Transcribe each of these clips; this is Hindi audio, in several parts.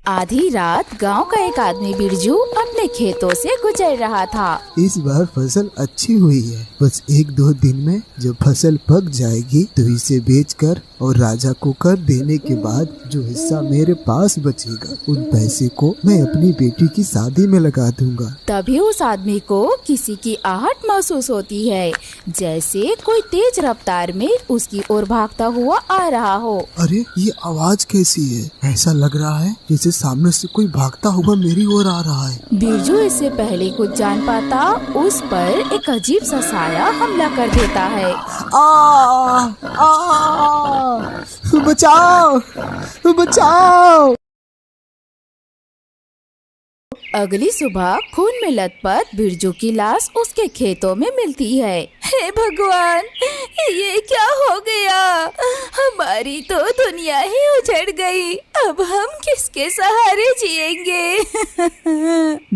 आधी रात गांव का एक आदमी बिरजू अपने खेतों से गुजर रहा था। इस बार फसल अच्छी हुई है। बस 1-2 दिन में जब फसल पक जाएगी तो इसे बेचकर और राजा को कर देने के बाद जो हिस्सा मेरे पास बचेगा उन पैसे को मैं अपनी बेटी की शादी में लगा दूंगा। तभी उस आदमी को किसी की आहट महसूस होती है, जैसे कोई तेज रफ्तार में उसकी ओर भागता हुआ आ रहा हो। अरे ये आवाज कैसी है? ऐसा लग रहा है जैसे सामने से कोई भागता हुआ मेरी ओर आ रहा है। बिरजू इससे पहले कुछ जान पाता उस पर एक अजीब सा साया हमला कर देता है। बचाओ बचाओ। अगली सुबह खून में लथपथ बिरजू की लाश उसके खेतों में मिलती है। हे भगवान, ये क्या हो गया? हमारी तो दुनिया ही उजड़ गई। अब हम किसके सहारे जिएंगे?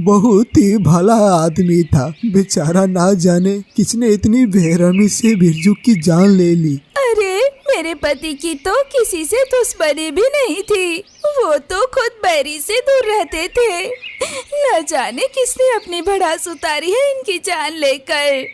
बहुत ही भला आदमी था, बेचारा ना जाने किसने इतनी बेरहमी से बिरजू की जान ले ली। अरे मेरे पति की तो किसी से दुश्मनी भी नहीं थी, वो तो खुद बैरी से दूर रहते थे। न जाने किसने अपनी भड़ास उतारी है इनकी जान लेकर।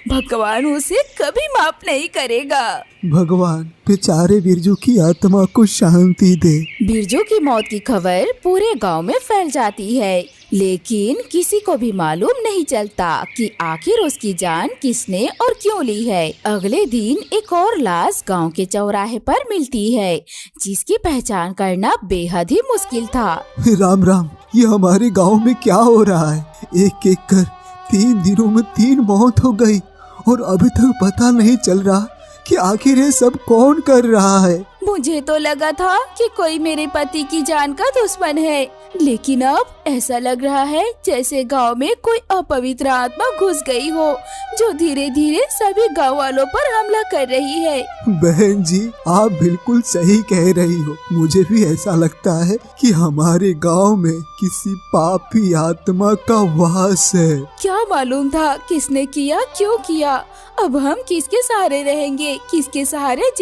भगवान उसे कभी माफ नहीं करेगा। भगवान बेचारे बिरजू की आत्मा को शांति दे। बिरजू की मौत की खबर पूरे गांव में फैल जाती है, लेकिन किसी को भी मालूम नहीं चलता कि आखिर उसकी जान किसने और क्यों ली है। अगले दिन एक और लाश गांव के चौराहे पर मिलती है, जिसकी पहचान करना बेहद ही मुश्किल था। राम राम, ये हमारे गांव में क्या हो रहा है? एक एक कर 3 दिनों में 3 मौत हो गई और अभी तक पता नहीं चल रहा कि आखिर ये सब कौन कर रहा है। मुझे तो लगा था कि कोई मेरे पति की जान का दुश्मन है, लेकिन अब ऐसा लग रहा है जैसे गांव में कोई अपवित्र आत्मा घुस गई हो, जो धीरे धीरे सभी गांव वालों पर हमला कर रही है। बहन जी, आप बिल्कुल सही कह रही हो। मुझे भी ऐसा लगता है कि हमारे गांव में किसी पापी आत्मा का वास है। क्या मालूम था किसने किया, क्यों किया? अब हम किसके सहारे रहेंगे, किसके सहारे